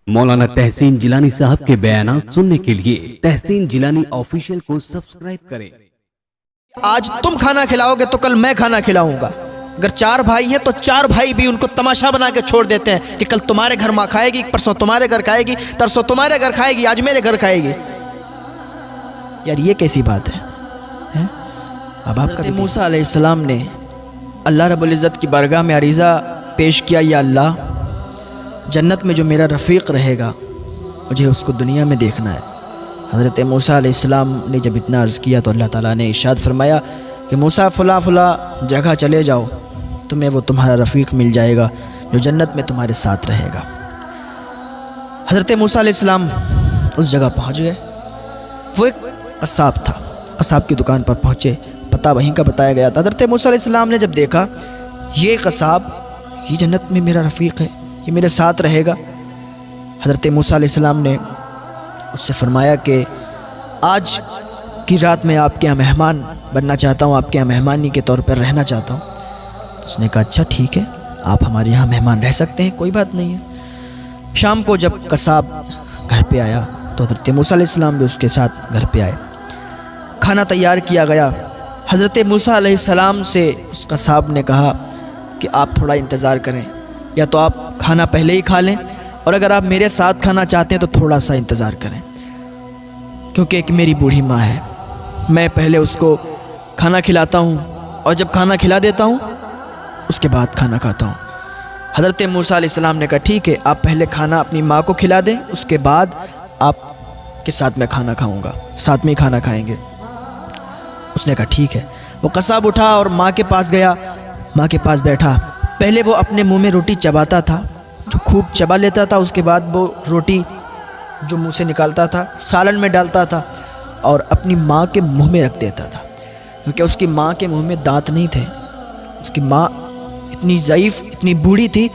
मौलाना तहसीन जिलानी साहब के बयानात सुनने के लिए तहसीन जिलानी ऑफिशियल को सब्सक्राइब करें। आज तुम खाना खिलाओगे तो कल मैं खाना खिलाऊंगा। अगर 4 भाई हैं तो 4 भाई भी उनको तमाशा बना के छोड़ देते हैं कि कल तुम्हारे घर माँ खाएगी, परसों तुम्हारे घर खाएगी, तरसों तुम्हारे घर खाएगी, आज मेरे घर खाएगी। यार ये कैसी बात है? अब आपका मूसा अलैहिस्सलाम ने अल्लाह रब्बुल इज़्ज़त की बारगाह में अरीज़ा पेश किया, या अल्लाह, जन्नत में जो मेरा रफ़ीक रहेगा मुझे उसको दुनिया में देखना है। हज़रत मूसा अलैहिस्सलाम ने जब इतना अर्ज़ किया तो अल्लाह ताला ने इरशाद फरमाया कि मूसा फ़ला जगह चले जाओ, तुम्हें वो तुम्हारा रफ़ीक मिल जाएगा जो जन्नत में तुम्हारे साथ रहेगा। हज़रत मूसा अलैहिस्सलाम उस जगह पहुँच गए। वो एक कसाब था, कसाब की दुकान पर पहुँचे, पता वहीं का बताया गया था। हज़रत मूसा अलैहिस्सलाम ने जब देखा ये कसाब, ये जन्नत में मेरा रफ़ीक है, ये मेरे साथ रहेगा। हज़रत मूसा अलैहिस्सलाम ने उससे फरमाया कि आज की रात मैं आपके यहाँ मेहमान बनना चाहता हूँ, आपके यहाँ मेहमानी के तौर पर रहना चाहता हूँ। तो उसने कहा अच्छा ठीक है, आप हमारे यहाँ मेहमान रह सकते हैं, कोई बात नहीं है। शाम को जब कसाब घर पे आया तो हज़रत मूसा अलैहिस्सलाम भी उसके साथ घर पे आए। खाना तैयार किया गया। हज़रत मूसा अलैहिस्सलाम से उस कसाब ने कहा कि आप थोड़ा इंतज़ार करें, या तो आप खाना पहले ही खा लें, और अगर आप मेरे साथ खाना चाहते हैं तो थोड़ा सा इंतज़ार करें, क्योंकि एक मेरी बूढ़ी माँ है, मैं पहले उसको खाना खिलाता हूँ और जब खाना खिला देता हूँ उसके बाद खाना खाता हूँ। हज़रत मूसा अलैहिस्सलाम ने कहा ठीक है, आप पहले खाना अपनी माँ को खिला दें, उसके बाद आपके साथ मैं खाना खाऊँगा, साथ में ही खाना खाएँगे। उसने कहा ठीक है। वो कसाब उठा और माँ के पास गया, माँ के पास बैठा। पहले वो अपने मुंह में रोटी चबाता था, जो खूब चबा लेता था, उसके बाद वो रोटी जो मुंह से निकालता था सालन में डालता था और अपनी माँ के मुंह में रख देता था, क्योंकि उसकी माँ के मुंह में दांत नहीं थे। उसकी माँ इतनी ज़ईफ़, इतनी बूढ़ी थी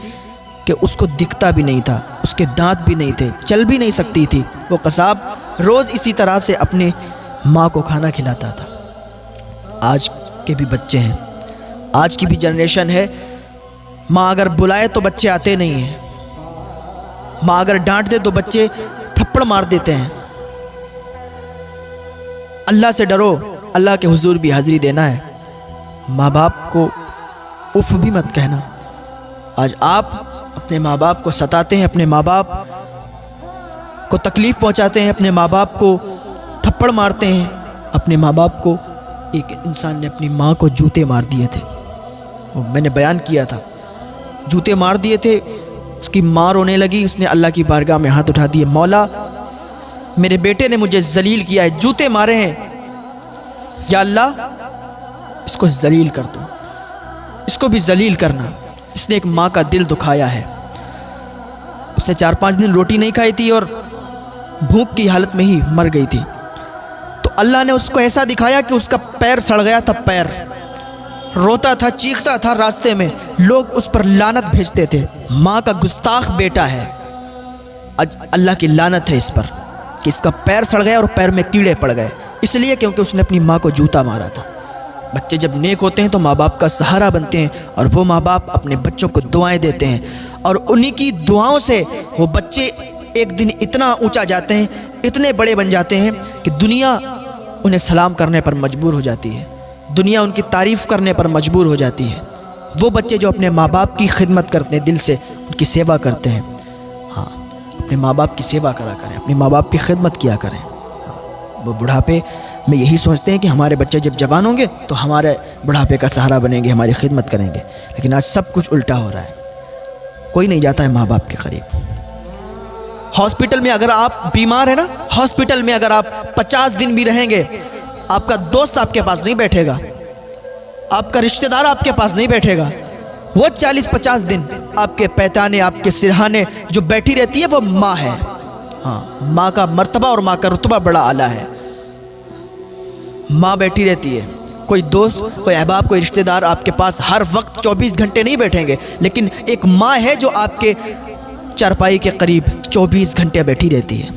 कि उसको दिखता भी नहीं था, उसके दांत भी नहीं थे, चल भी नहीं सकती थी। वो कसाब रोज़ इसी तरह से अपने माँ को खाना खिलाता था। आज के भी बच्चे हैं, आज की भी जनरेशन है, माँ अगर बुलाए तो बच्चे आते नहीं हैं, माँ अगर डांट दे तो बच्चे थप्पड़ मार देते हैं। अल्लाह से डरो, अल्लाह के हुजूर भी हाज़िरी देना है। माँ बाप को उफ भी मत कहना। आज आप अपने माँ बाप को सताते हैं, अपने माँ बाप को तकलीफ़ पहुँचाते हैं, अपने माँ बाप को थप्पड़ मारते हैं। अपने माँ बाप को, एक इंसान ने अपनी माँ को जूते मार दिए थे, वो मैंने बयान किया था, जूते मार दिए थे। उसकी माँ रोने लगी, उसने अल्लाह की बारगाह में हाथ उठा दिए, मौला मेरे बेटे ने मुझे जलील किया है, जूते मारे हैं, या अल्लाह इसको जलील कर दो, इसको भी जलील करना। इसने एक माँ का दिल दुखाया है। उसने 4-5 दिन रोटी नहीं खाई थी और भूख की हालत में ही मर गई थी। तो अल्लाह ने उसको ऐसा दिखाया कि उसका पैर सड़ गया था, पैर रोता था, चीखता था, रास्ते में लोग उस पर लानत भेजते थे, माँ का गुस्ताख बेटा है। आज अल्लाह की लानत है इस पर कि इसका पैर सड़ गया और पैर में कीड़े पड़ गए, इसलिए क्योंकि उसने अपनी माँ को जूता मारा था। बच्चे जब नेक होते हैं तो माँ बाप का सहारा बनते हैं, और वो माँ बाप अपने बच्चों को दुआएं देते हैं, और उन्हीं की दुआओं से वो बच्चे एक दिन इतना ऊंचा जाते हैं, इतने बड़े बन जाते हैं कि दुनिया उन्हें सलाम करने पर मजबूर हो जाती है, दुनिया उनकी तारीफ़ करने पर मजबूर हो जाती है। वो बच्चे जो अपने माँ बाप की खिदमत करते हैं, दिल से उनकी सेवा करते हैं, हाँ, अपने माँ बाप की सेवा करा करें, अपने माँ बाप की खिदमत किया करें। हाँ, वो बुढ़ापे में यही सोचते हैं कि हमारे बच्चे जब जवान होंगे तो हमारे बुढ़ापे का सहारा बनेंगे, हमारी खिदमत करेंगे। लेकिन आज सब कुछ उल्टा हो रहा है, कोई नहीं जाता है माँ बाप के करीब। हॉस्पिटल में अगर आप बीमार हैं ना, हॉस्पिटल में अगर आप 50 दिन भी रहेंगे, आपका दोस्त आपके पास नहीं बैठेगा, आपका रिश्तेदार आपके पास नहीं बैठेगा। वो 40-50 दिन आपके पैताने, आपके सिरहाने जो बैठी रहती है वो माँ है। हाँ, माँ का मर्तबा और माँ का रुतबा बड़ा आला है। माँ बैठी रहती है, कोई दोस्त, कोई अहबाब, कोई रिश्तेदार आपके पास हर वक्त 24 घंटे नहीं बैठेंगे, लेकिन एक माँ है जो आपके चारपाई के करीब 24 घंटे बैठी रहती है।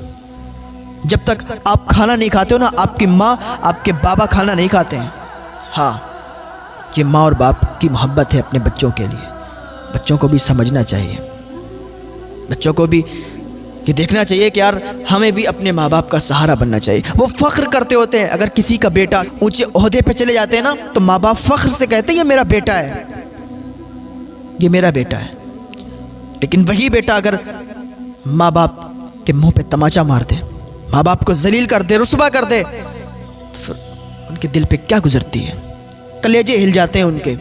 जब तक आप खाना नहीं खाते हो ना, आपकी माँ, आपके बाबा खाना नहीं खाते हैं। हाँ, ये माँ और बाप की मोहब्बत है अपने बच्चों के लिए। बच्चों को भी समझना चाहिए, बच्चों को भी کہ دیکھنا چاہیے کہ یار ہمیں بھی اپنے ماں باپ کا سہارا بننا چاہیے. وہ فخر کرتے ہوتے ہیں اگر کسی کا بیٹا اونچے عہدے پہ چلے جاتے ہیں نا تو ماں باپ فخر سے کہتے ہیں یہ میرا بیٹا ہے, یہ میرا بیٹا ہے. لیکن وہی بیٹا اگر ماں باپ کے منہ پہ تماچا مار دے, ماں باپ کو ذلیل کر دے, رسوا کر دے, تو پھر ان کے دل پہ کیا گزرتی ہے, کلیجے ہل جاتے ہیں ان کے.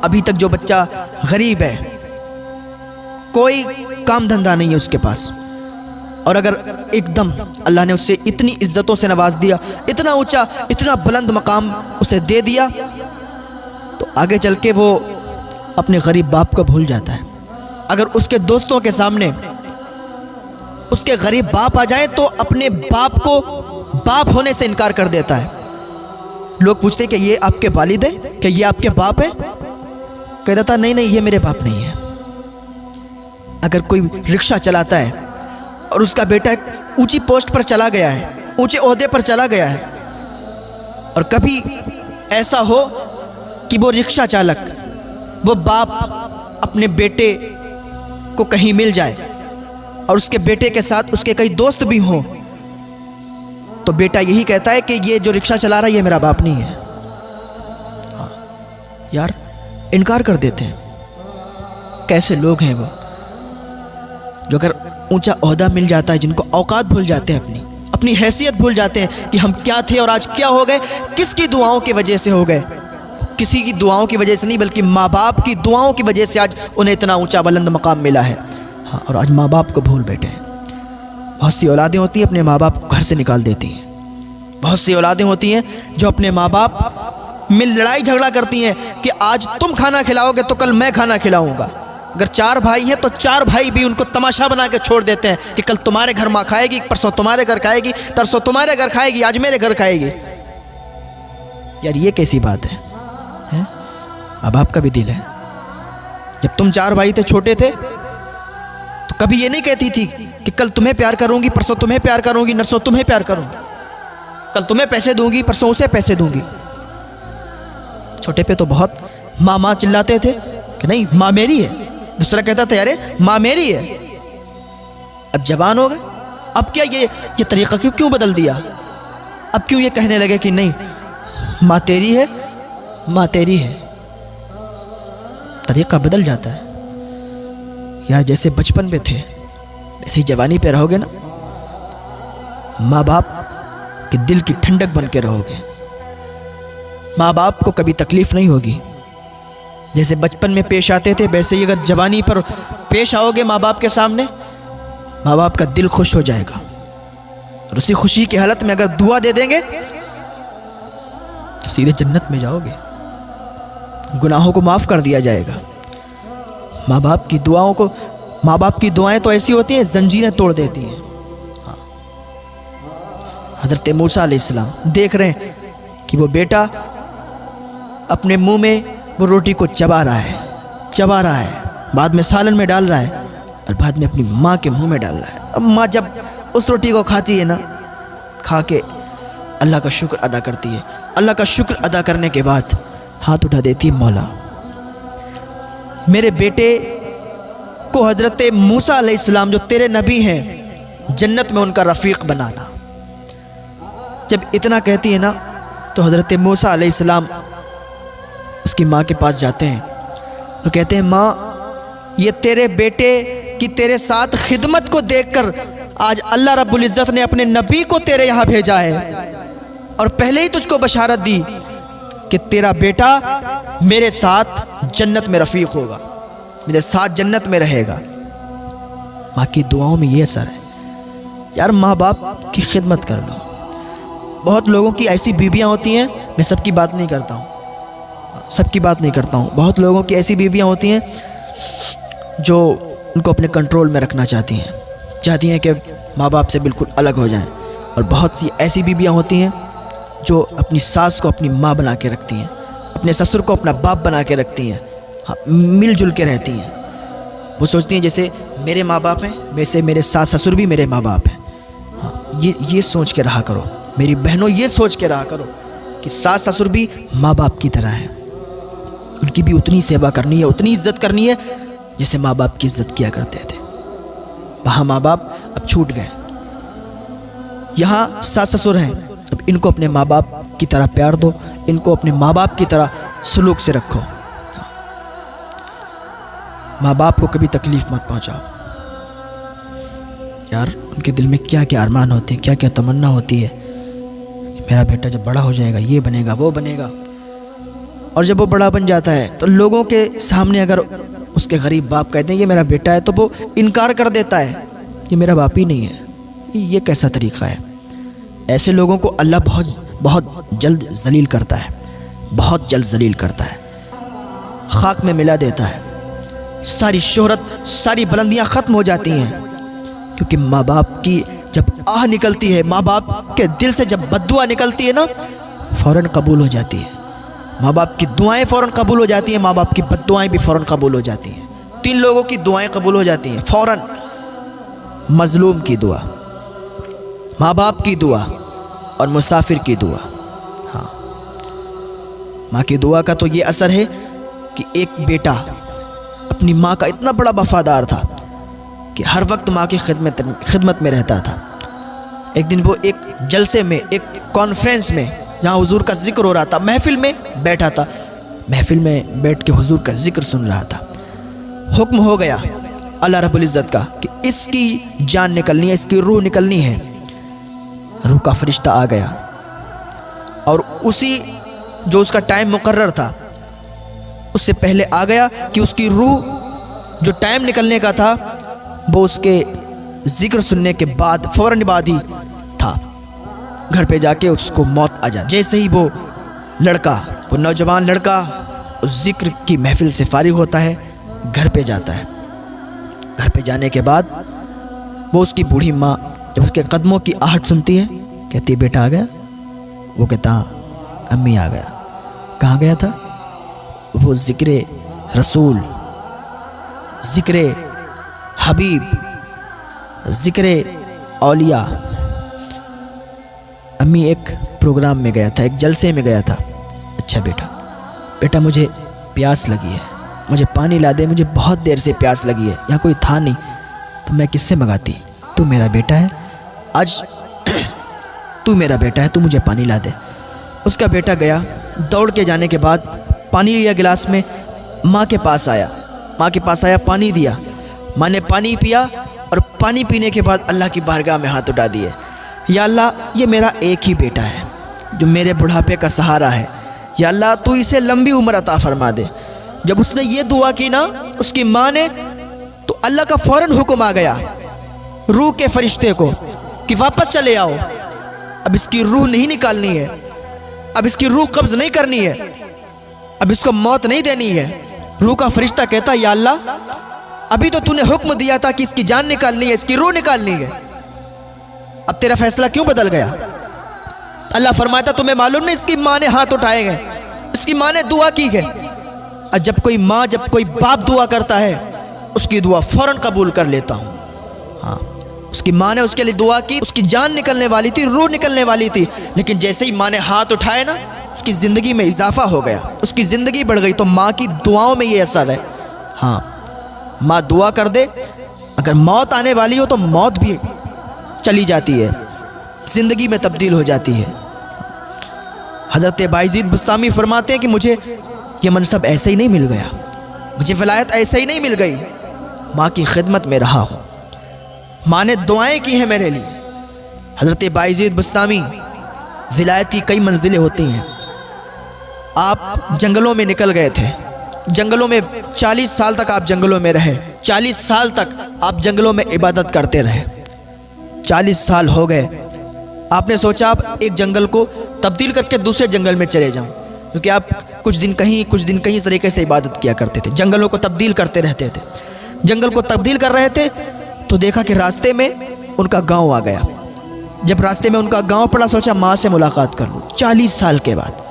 ابھی تک جو بچہ غریب ہے, کوئی کام دھندا نہیں ہے اس کے پاس, اور اگر ایک دم اللہ نے اسے اتنی عزتوں سے نواز دیا, اتنا اونچا اتنا بلند مقام اسے دے دیا, تو آگے چل کے وہ اپنے غریب باپ کو بھول جاتا ہے. اگر اس کے دوستوں کے سامنے اس کے غریب باپ آ جائے تو اپنے باپ کو باپ ہونے سے انکار کر دیتا ہے. لوگ پوچھتے کہ یہ آپ کے والد ہیں, کہ یہ آپ کے باپ ہیں؟ کہتا تھا نہیں یہ میرے باپ نہیں ہے. اگر کوئی رکشہ چلاتا ہے اور اس کا بیٹا ایک اونچی پوسٹ پر چلا گیا ہے, اونچے عہدے پر چلا گیا ہے, اور کبھی ایسا ہو کہ وہ رکشہ چالک, وہ باپ اپنے بیٹے کو کہیں مل جائے اور اس کے بیٹے کے ساتھ اس کے کئی دوست بھی ہوں, تو بیٹا یہی کہتا ہے کہ یہ جو رکشہ چلا رہا ہے یہ میرا باپ نہیں ہے. یار انکار کر دیتے ہیں. کیسے لوگ ہیں وہ جو اگر اونچا عہدہ مل جاتا ہے, جن کو اوقات بھول جاتے ہیں, اپنی حیثیت بھول جاتے ہیں کہ ہم کیا تھے اور آج کیا ہو گئے. کس کی دعاؤں کی وجہ سے ہو گئے؟ کسی کی دعاؤں کی وجہ سے نہیں, بلکہ ماں باپ کی دعاؤں کی وجہ سے آج انہیں اتنا اونچا بلند مقام ملا ہے. ہاں, اور آج ماں باپ کو بھول بیٹھے ہیں. بہت سی اولادیں ہوتی ہیں اپنے ماں باپ کو گھر سے نکال دیتی ہیں. بہت سی اولادیں ہوتی ہیں جو اپنے ماں باپ میں لڑائی جھگڑا کرتی ہیں کہ آج تم کھانا کھلاؤ گے تو کل میں کھانا کھلاؤں گا. اگر 4 بھائی ہیں تو 4 بھائی بھی ان کو تماشا بنا کے چھوڑ دیتے ہیں کہ کل تمہارے گھر ماں کھائے گی, پرسوں تمہارے گھر کھائے گی, ترسوں تمہارے گھر کھائے گی, آج میرے گھر کھائے گی. یار یہ کیسی بات ہے؟ ماں باپ کا بھی دل ہے. جب تم 4 بھائی تھے, چھوٹے تھے, تو کبھی یہ نہیں کہتی تھی کہ کل تمہیں پیار کروں گی, پرسوں تمہیں پیار کروں گی, نرسوں تمہیں پیار کروں گی, کل تمہیں پیسے دوں گی, پرسوں اسے پیسے دوں گی. چھوٹے پہ تو بہت ماں چلاتے تھے کہ نہیں ماں میری ہے. دوسرا کہتا تھا ارے ماں میری ہے. اب جوان ہو گئے, اب کیا یہ طریقہ کیوں بدل دیا؟ اب کیوں یہ کہنے لگے کہ نہیں ماں تیری ہے, ماں تیری ہے. طریقہ بدل جاتا ہے. یا جیسے بچپن پہ تھے ایسے ہی جوانی پہ رہو گے نا, ماں باپ کے دل کی ٹھنڈک بن کے رہو گے. ماں باپ کو کبھی تکلیف نہیں ہوگی. جیسے بچپن میں پیش آتے تھے ویسے ہی اگر جوانی پر پیش آؤ گے ماں باپ کے سامنے, ماں باپ کا دل خوش ہو جائے گا. اور اسی خوشی کی حالت میں اگر دعا دے دیں گے تو سیدھے جنت میں جاؤ گے. گناہوں کو معاف کر دیا جائے گا. ماں باپ کی دعائیں تو ایسی ہوتی ہیں زنجیریں توڑ دیتی ہیں. حضرت موسیٰ علیہ السلام دیکھ رہے ہیں کہ وہ بیٹا اپنے منہ میں وہ روٹی کو چبا رہا ہے, بعد میں سالن میں ڈال رہا ہے, اور بعد میں اپنی ماں کے منہ میں ڈال رہا ہے. اب ماں جب اس روٹی کو کھاتی ہے نا, کھا کے اللہ کا شکر ادا کرتی ہے. اللہ کا شکر ادا کرنے کے بعد ہاتھ اٹھا دیتی ہے, مولا میرے بیٹے کو حضرت موسیٰ علیہ السلام جو تیرے نبی ہیں جنت میں ان کا رفیق بنانا. جب اتنا کہتی ہے نا تو حضرت موسیٰ علیہ السلام اس کی ماں کے پاس جاتے ہیں اور کہتے ہیں ماں یہ تیرے بیٹے کی تیرے ساتھ خدمت کو دیکھ کر آج اللہ رب العزت نے اپنے نبی کو تیرے یہاں بھیجا ہے, اور پہلے ہی تجھ کو بشارت دی کہ تیرا بیٹا میرے ساتھ جنت میں رفیق ہوگا, میرے ساتھ جنت میں رہے گا. ماں کی دعاؤں میں یہ اثر ہے. یار ماں باپ کی خدمت کر لو. بہت لوگوں کی ایسی بیویاں ہوتی ہیں, میں سب کی بات نہیں کرتا ہوں, بہت لوگوں کی ایسی بیویاں ہوتی ہیں جو ان کو اپنے کنٹرول میں رکھنا چاہتی ہیں کہ ماں باپ سے بالکل الگ ہو جائیں. اور بہت سی ایسی بیویاں ہوتی ہیں جو اپنی ساس کو اپنی ماں بنا کے رکھتی ہیں, اپنے سسر کو اپنا باپ بنا کے رکھتی ہیں, مل جل کے رہتی ہیں. وہ سوچتی ہیں جیسے میرے ماں باپ ہیں ویسے میرے ساس سسر بھی میرے ماں باپ ہیں. یہ سوچ کے رہا کرو میری بہنوں, یہ سوچ کے رہا کرو کہ ساس سسر بھی ماں باپ کی طرح ہیں. ان کی بھی اتنی سیوا کرنی ہے, اتنی عزت کرنی ہے جیسے ماں باپ کی عزت کیا کرتے تھے. वहाँ माँ बाप अब छूट गए, यहाँ सास ससुर हैं, अब इनको अपने माँ बाप की तरह प्यार दो, इनको अपने माँ बाप की तरह सलूक से रखो। माँ बाप को कभी तकलीफ़ मत पहुँचाओ। यार उनके दिल में क्या क्या अरमान होते हैं, क्या क्या तमन्ना होती है कि मेरा बेटा जब बड़ा हो जाएगा ये बनेगा वो बनेगा। और जब वो बड़ा बन जाता है तो लोगों के सामने अगर उसके गरीब बाप कहते हैं ये मेरा बेटा है, तो वो इनकार कर देता है, ये मेरा बाप ही नहीं है। ये कैसा तरीक़ा है? ऐसे लोगों को अल्लाह बहुत जल्द जलील करता है, बहुत जल्द जलील करता है, खाक में मिला देता है। सारी शोहरत, सारी बुलंदियाँ ख़त्म हो जाती हैं, क्योंकि माँ बाप की जब आह निकलती है, माँ बाप के दिल से जब बद्दुआ निकलती है ना, फ़ौरन कबूल हो जाती है। माँ बाप की दुआएं फ़ौरन कबूल हो जाती हैं, माँ बाप की बद्दुआएं भी फ़ौरन कबूल हो जाती हैं। 3 लोगों की दुआएं कबूल हो जाती हैं फ़ौरन। मज़लूम की दुआ, माँ बाप की दुआ और मुसाफिर की दुआ। हाँ, माँ की दुआ का तो ये असर है कि एक बेटा अपनी माँ का इतना बड़ा वफ़ादार था कि हर वक्त माँ की खिदमत में रहता था। एक दिन वो एक जलसे में, एक कॉन्फ्रेंस में जहाँ हुजूर का ज़िक्र हो रहा था, महफ़िल में बैठा था, महफ़िल में बैठ के हुजूर का ज़िक्र सुन रहा था। हुक्म हो गया अल्लाह रब्बुल इज़्ज़त का कि इसकी जान निकलनी है, इसकी रूह निकलनी है। रूह का फरिश्ता आ गया और उसी जो उसका टाइम मुकर्रर था उससे पहले आ गया कि उसकी रूह जो टाइम निकलने का था वो उसके ज़िक्र सुनने के बाद फ़ौरन बाद ही था। घर पे जाके उसको मौत आ जा। जैसे ही वो लड़का, वो नौजवान लड़का उस ज़िक्र की महफ़िल से फारिग होता है, घर पे जाता है। घर पे जाने के बाद वो उसकी बूढ़ी माँ जब उसके कदमों की आहट सुनती है, कहती है बेटा आ गया? वो कहता हाँ अम्मी आ गया। कहाँ गया था? वो ज़िक्र रसूल, ज़िक्र हबीब, ज़िक्र औलिया। अम्मी एक प्रोग्राम में गया था, एक जलसे में गया था। अच्छा बेटा मुझे प्यास लगी है, मुझे पानी ला दे, मुझे बहुत देर से प्यास लगी है, यहाँ कोई था नहीं तो मैं किससे मंगाती? तू मेरा बेटा है, आज तू मेरा बेटा है, तू मुझे पानी ला दे। उसका बेटा गया, दौड़ के जाने के बाद पानी लिया गिलास में, माँ के पास आया, पानी दिया। माँ ने पानी पिया और पानी पीने के बाद अल्लाह की बारगाह में हाथ उठा दिए, या अल्लाह ये मेरा एक ही बेटा है जो मेरे बुढ़ापे का सहारा है, या अल्लाह तू इसे लंबी उम्र अता फरमा दे। जब उसने ये दुआ की ना उसकी माँ ने, तो अल्लाह का फ़ौरन हुक्म आ गया रूह के फरिश्ते को कि वापस चले आओ, अब इसकी रूह नहीं निकालनी है, अब इसकी रूह कब्ज़ नहीं करनी है, अब इसको मौत नहीं देनी है। रूह का फरिश्ता कहता या अल्लाह अभी तो तूने हुक्म दिया था कि इसकी जान निकालनी है, इसकी रूह निकालनी है, अब तेरा फैसला क्यों बदल गया? अल्लाह फरमाता तुम्हें मालूम नहीं इसकी माँ ने हाथ उठाए गए, इसकी माँ ने दुआ की है। और जब कोई माँ, जब कोई बाप दुआ करता है उसकी दुआ फ़ौरन कबूल कर लेता हूँ। हाँ, उसकी माँ ने उसके लिए दुआ की, उसकी जान निकलने वाली थी, रूह निकलने वाली थी, लेकिन जैसे ही माँ ने हाथ उठाए ना उसकी ज़िंदगी में इजाफा हो गया, उसकी ज़िंदगी बढ़ गई। तो माँ की दुआओं में ये असर है। हाँ, माँ दुआ कर दे, अगर मौत आने वाली हो तो मौत भी चली जाती है, ज़िंदगी में तब्दील हो जाती है। हज़रत बायज़ीद बुस्तामी फरमाते हैं कि मुझे ये मनसब ऐसे ही नहीं मिल गया, मुझे विलायत ऐसे ही नहीं मिल गई, माँ की खिदमत में रहा हूँ, माँ ने दुआएं की हैं मेरे लिए। हज़रत बायज़ीद बुस्तामी, विलायत की कई मंजिलें होती हैं। आप जंगलों में निकल गए थे, जंगलों में 40 साल तक आप जंगलों में रहे, 40 साल तक आप जंगलों में इबादत करते रहे। 40 साल हो गए, आपने सोचा आप एक जंगल को तब्दील करके दूसरे जंगल में चले जाऊं, क्योंकि आप कुछ दिन कहीं इस तरीके से इबादत किया करते थे, जंगलों को तब्दील करते रहते थे। जंगल को तब्दील कर रहे थे तो देखा कि रास्ते में उनका गांव आ गया। जब रास्ते में उनका गांव पड़ा, सोचा माँ से मुलाकात कर लूँ। 40 साल के बाद,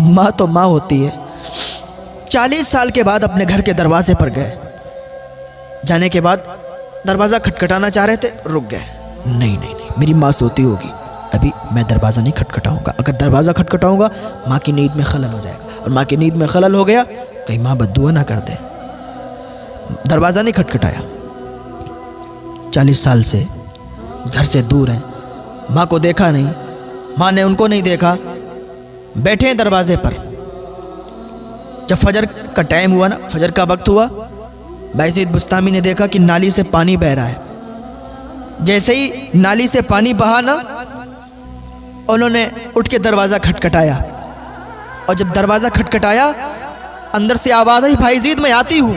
माँ तो माँ होती है, 40 साल के बाद अपने घर के दरवाजे पर गए। जाने के बाद दरवाज़ा खटखटाना चाह रहे थे, रुक गए। नहीं, मेरी माँ सोती होगी, अभी मैं दरवाज़ा नहीं खटखटाऊँगा। अगर दरवाज़ा खटखटाऊँगा माँ की नींद में खलल हो जाएगा, और माँ की नींद में खलल हो गया कहीं माँ बद्दुआ ना कर दे। दरवाज़ा नहीं खटखटाया। 40 साल से घर से दूर हैं, माँ को देखा नहीं, माँ ने उनको नहीं देखा, बैठे हैं दरवाजे पर। जब फजर का टाइम हुआ ना, फजर का वक्त हुआ, बायज़ीद बुस्तामी ने देखा कि नाली से पानी बह रहा है। जैसे ही नाली से पानी बहा ना, उन्होंने उठ के दरवाज़ा खटखटाया, और जब दरवाज़ा खटखटाया अंदर से आवाज़ आई, बायज़ीद मैं आती हूँ,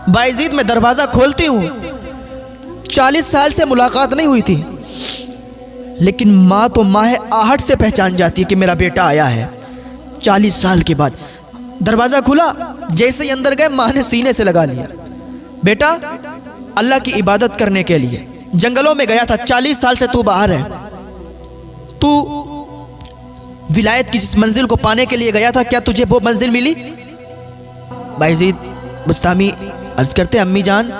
बायज़ीद मैं दरवाज़ा खोलती हूँ। 40 साल से मुलाकात नहीं हुई थी, लेकिन माँ तो माँ है, आहट से पहचान जाती है कि मेरा बेटा आया है। 40 साल के बाद दरवाज़ा खुला, जैसे ही अंदर गए माँ ने सीने से लगा लिया, बेटा अल्लाह की इबादत करने के लिए जंगलों में गया था, 40 साल से तू बाहर है, तू विलायत की जिस मंजिल को पाने के लिए गया था, क्या तुझे वो मंजिल मिली? बायज़ीद बुस्तामी अर्ज़ करते, अम्मी जान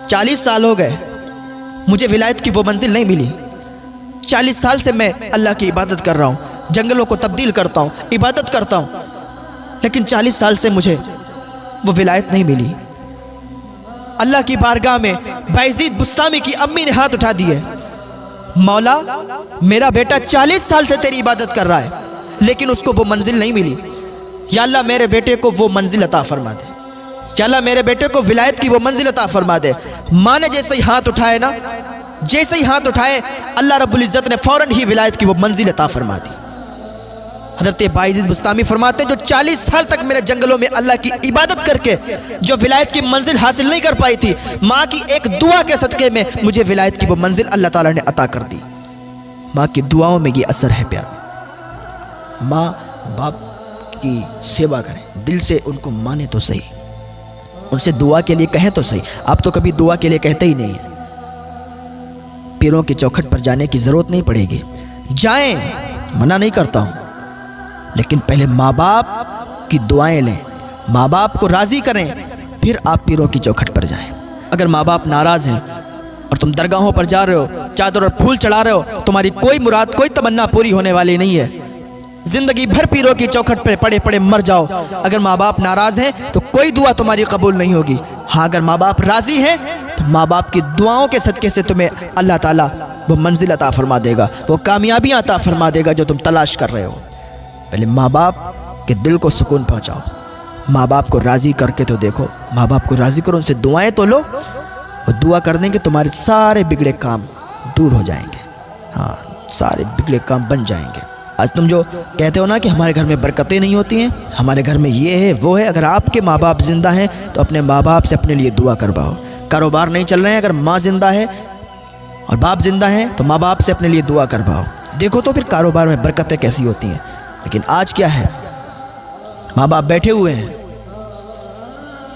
40 साल हो गए, मुझे विलायत की वो मंजिल नहीं मिली। 40 साल से मैं अल्लाह की इबादत कर रहा हूँ, जंगलों को तब्दील करता हूँ, इबादत करता हूँ, लेकिन 40 साल से मुझे वो विलायत नहीं मिली। अल्लाह की बारगाह में बायज़ीद बुस्तामी की अम्मी ने हाथ उठा दिए, मौला मेरा बेटा 40 साल से तेरी इबादत कर रहा है, लेकिन उसको वो मंजिल नहीं मिली। या अल्लाह मेरे बेटे को वो मंजिल अता फरमा दे, या अल्लाह मेरे बेटे को विलायत की वो मंजिल अता फरमा दे। माँ ने जैसे ही हाथ उठाए ना, जैसे ही हाथ उठाए, अल्लाह रब्बुल इज़्ज़त ने फ़ौरन ही विलायत की वो मंजिल अता फरमा दी। हज़रत बायज़ीद बुस्तामी फरमाते, जो 40 साल तक मेरे जंगलों में अल्लाह की इबादत करके जो विलायत की मंजिल हासिल नहीं कर पाई थी, माँ की एक दुआ के सदक़े में मुझे विलायत की वो मंजिल अल्लाह ताला ने अता कर दी। माँ की दुआओं में ये असर है प्यार। माँ बाप की सेवा करें, दिल से उनको माने तो सही, उनसे दुआ के लिए कहें तो सही। आप तो कभी दुआ के लिए कहते ही नहीं हैं। पीरों की चौखट पर जाने की ज़रूरत नहीं पड़ेगी, जाएं, मना नहीं करता हूँ, लेकिन पहले माँ बाप की दुआएं लें, माँ बाप को राज़ी करें, फिर आप पीरों की चौखट पर जाएं। अगर माँ बाप नाराज़ हैं और तुम दरगाहों पर जा रहे हो, चादर और फूल चढ़ा रहे हो, तुम्हारी कोई मुराद, कोई तमन्ना पूरी होने वाली नहीं है। ज़िंदगी भर पीरों की चौखट पर पड़े पड़े मर जाओ। अगर माँ बाप नाराज़ हैं तो कोई दुआ तुम्हारी कबूल नहीं होगी। हाँ, अगर माँ बाप राज़ी हैं तो माँ बाप की दुआओं के सदक़े से तुम्हें अल्लाह ताला वो मंजिल अता फरमा देगा, वो कामयाबियाँ अता फरमा देगा जो तुम तलाश कर रहे हो। पहले माँ बाप के दिल को सुकून पहुँचाओ, माँ बाप को राज़ी करके तो देखो, माँ बाप को राज़ी करो, उनसे दुआएं तो लो, वो दुआ कर देंगे, तुम्हारे सारे बिगड़े काम दूर हो जाएंगे। हाँ, सारे बिगड़े काम बन जाएंगे। आज तुम जो कहते हो ना कि हमारे घर में बरकतें नहीं होती हैं, हमारे घर में ये है वो है, अगर आपके माँ बाप ज़िंदा हैं तो अपने माँ बाप से अपने लिए दुआ करवाओ। कारोबार नहीं चल रहे हैं, अगर माँ ज़िंदा है और बाप ज़िंदा हैं तो माँ बाप से अपने लिए दुआ करवाओ, देखो तो फिर कारोबार में बरकतें कैसी होती हैं। लेकिन आज क्या है, माँ बाप बैठे हुए हैं,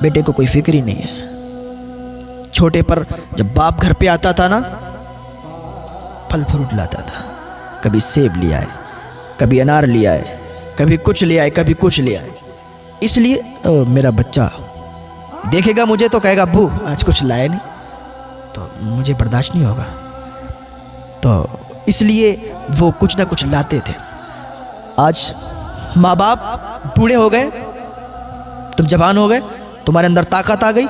बेटे को कोई फिक्र ही नहीं है। छोटे पर जब बाप घर पे आता था ना, फल फ्रूट लाता था, कभी सेब ले आए, कभी अनार ले आए, कभी कुछ ले आए, कभी कुछ ले आए। इसलिए मेरा बच्चा देखेगा मुझे तो कहेगा अब्बू आज कुछ लाया नहीं, तो मुझे बर्दाश्त नहीं होगा, तो इसलिए वो कुछ ना कुछ लाते थे। आज माँ बाप बूढ़े हो गए, तुम जवान हो गए, तुम्हारे अंदर ताकत आ गई,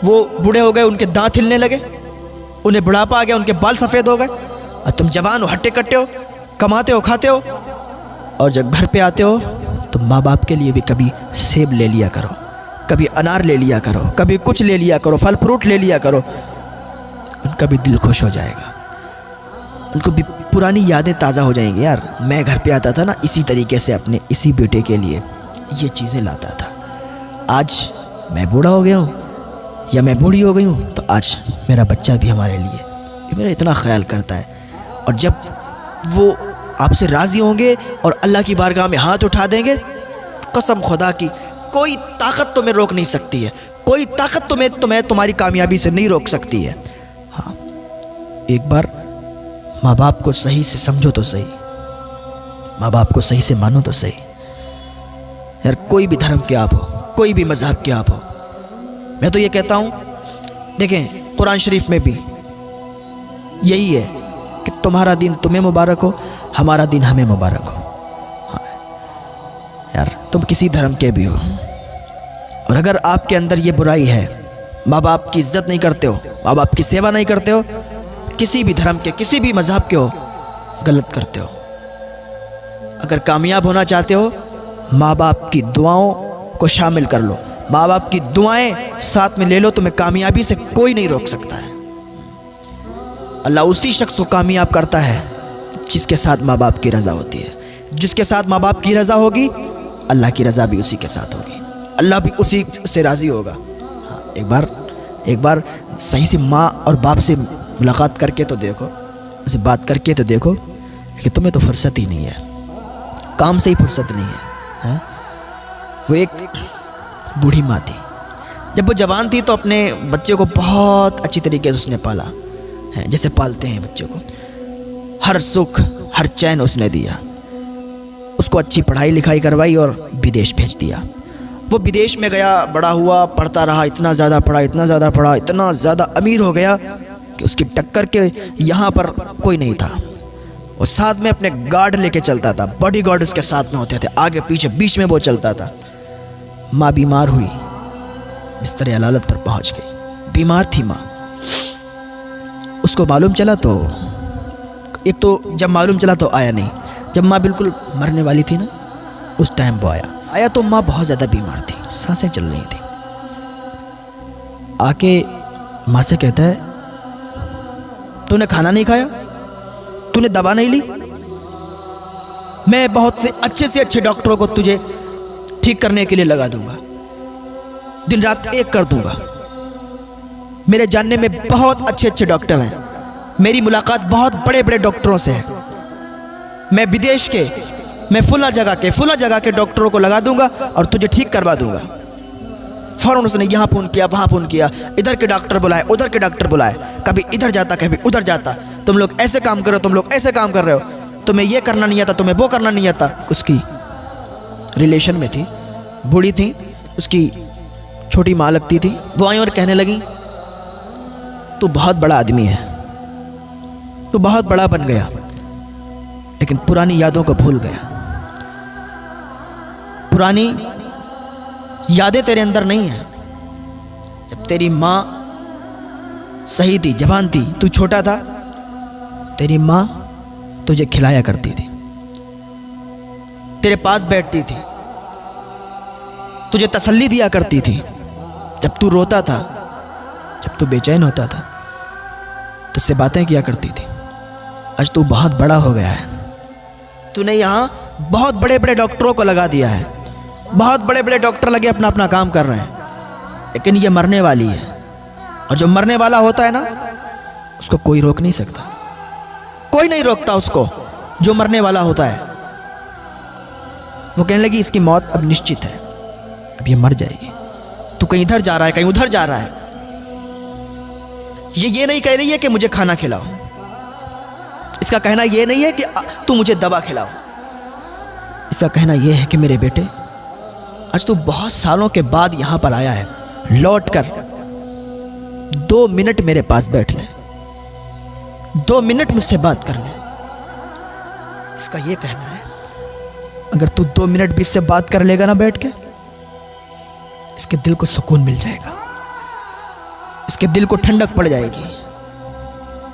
वो बूढ़े हो गए, उनके दांत हिलने लगे, उन्हें बुढ़ापा आ गया, उनके बाल सफ़ेद हो गए, और तुम जवान हो, हट्टे कट्टे हो, कमाते हो, खाते हो, और जब घर पे आते हो तो माँ बाप के लिए भी कभी सेब ले लिया करो, कभी अनार ले लिया करो, कभी कुछ ले लिया करो, फल फ्रूट ले लिया करो, उनका भी दिल खुश हो जाएगा, उनको भी पुरानी यादें ताज़ा हो जाएंगी। यार मैं घर पे आता था ना, इसी तरीके से अपने इसी बेटे के लिए ये चीज़ें लाता था, आज मैं बूढ़ा हो गया हूँ या मैं बूढ़ी हो गई हूँ, तो आज मेरा बच्चा भी हमारे लिए मेरा इतना ख्याल करता है। और जब वो आपसे राज़ी होंगे और अल्लाह की बारगाह में हाथ उठा देंगे, कसम खुदा की कोई ताकत तुम्हें रोक नहीं सकती है, कोई ताकत तुम्हें तुम्हारी कामयाबी से नहीं रोक सकती है। हाँ, एक बार माँ बाप को सही से समझो तो सही, माँ बाप को सही से मानो तो सही। यार कोई भी धर्म के आप हो, कोई भी मज़हब के आप हो, मैं तो ये कहता हूँ, देखें कुरान शरीफ में भी यही है कि तुम्हारा दिन तुम्हें मुबारक हो, हमारा दिन हमें मुबारक हो। हाँ यार, तुम किसी धर्म के भी हो, और अगर आपके अंदर ये बुराई है, माँ बाप की इज्जत नहीं करते हो, माँ बाप की सेवा नहीं करते हो, किसी भी धर्म के किसी भी मजहब के हो, गलत करते हो। अगर कामयाब होना चाहते हो, माँ बाप की दुआओं को शामिल कर लो, माँ बाप की दुआएं साथ में ले लो, तुम्हें कामयाबी से कोई नहीं रोक सकता है। अल्लाह उसी शख्स को कामयाब करता है जिसके साथ माँ बाप की रज़ा होती है। जिसके साथ माँ बाप की रज़ा होगी, अल्लाह की रज़ा भी उसी के साथ होगी, अल्लाह भी उसी से राज़ी होगा। हाँ, एक बार सही से माँ और बाप से मुलाकात करके तो देखो, उनसे बात करके तो देखो, लेकिन तुम्हें तो फुर्सत ही नहीं है, काम से ही फुर्सत नहीं है, हाँ? वो एक बूढ़ी माँ थी, जब वो जवान थी तो अपने बच्चे को बहुत अच्छी तरीके से उसने पाला है, जैसे पालते हैं बच्चे को। हर सुख हर चैन उसने दिया, उसको अच्छी पढ़ाई लिखाई करवाई और विदेश भेज दिया। वो विदेश में गया, बड़ा हुआ, पढ़ता रहा, इतना ज़्यादा पढ़ा, इतना ज़्यादा पढ़ा, इतना ज़्यादा अमीर हो गया कि उसकी टक्कर के यहाँ पर कोई नहीं था। वो साथ में अपने गार्ड लेके चलता था, बॉडी गार्ड उसके साथ में होते थे, आगे पीछे बीच में वो चलता था। माँ बीमार हुई, बिस्तर अलालत पर पहुँच गई, बीमार थी माँ। उसको मालूम चला तो एक तो जब मालूम चला तो आया नहीं, जब माँ बिल्कुल मरने वाली थी ना, उस टाइम वो आया तो माँ बहुत ज़्यादा बीमार थी, सांसें चल रही थी। आके माँ से कहता है, तूने खाना नहीं खाया, तूने दवा नहीं ली, मैं बहुत से अच्छे डॉक्टरों को तुझे ठीक करने के लिए लगा दूंगा, दिन रात एक कर दूंगा। मेरे जानने में बहुत अच्छे डॉक्टर हैं, मेरी मुलाकात बहुत बड़े बड़े डॉक्टरों से है, मैं विदेश के, मैं फुला जगह के डॉक्टरों को लगा दूंगा और तुझे ठीक करवा दूंगा। फ़ौरन उसने यहाँ फ़ोन किया, वहाँ फ़ोन किया, इधर के डॉक्टर बुलाए, उधर के डॉक्टर बुलाए, कभी इधर जाता कभी उधर जाता। तुम लोग ऐसे काम कर रहे हो, तुम लोग ऐसे काम कर रहे हो, तुम्हें ये करना नहीं आता, तुम्हें वो करना नहीं आता। उसकी रिलेशन में थी, बूढ़ी थी, उसकी छोटी माँ लगती थी। वो आई और कहने लगी, तू बहुत बड़ा आदमी है, तू बहुत बड़ा बन गया, लेकिन पुरानी यादों को भूल गया। पुरानी यादें तेरे अंदर नहीं है। जब तेरी माँ सही थी, जवान थी, तू छोटा था, तेरी माँ तुझे खिलाया करती थी, तेरे पास बैठती थी, तुझे तसल्ली दिया करती थी। जब तू रोता था, जब तू बेचैन होता था, तुझसे बातें किया करती थी। आज तू बहुत बड़ा हो गया है, तूने यहाँ बहुत बड़े बड़े डॉक्टरों को लगा दिया है, बहुत बड़े बड़े डॉक्टर लगे अपना अपना काम कर रहे हैं, लेकिन ये मरने वाली है, और जो मरने वाला होता है ना, उसको कोई रोक नहीं सकता, कोई नहीं रोकता उसको जो मरने वाला होता है। वो कहने लगी, इसकी मौत अब निश्चित है, अब ये मर जाएगी। तू कहीं इधर जा रहा है, कहीं उधर जा रहा है, ये नहीं कह रही है कि मुझे खाना खिलाओ, इसका कहना ये नहीं है कि तू मुझे दवा खिलाओ, इसका कहना ये है कि मेरे बेटे, आज तू बहुत सालों के बाद यहाँ पर आया है, लौट कर 2 मिनट मेरे पास बैठ ले, 2 मिनट मुझसे बात कर ले। इसका ये कहना है, अगर तू 2 मिनट भी इससे बात कर लेगा ना बैठ के, इसके दिल को सुकून मिल जाएगा, इसके दिल को ठंडक पड़ जाएगी।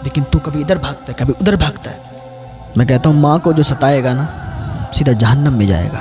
लेकिन तू कभी इधर भागता है, कभी उधर भागता है। मैं कहता हूँ, माँ को जो सताएगा ना, सीधा जहन्नम में जाएगा।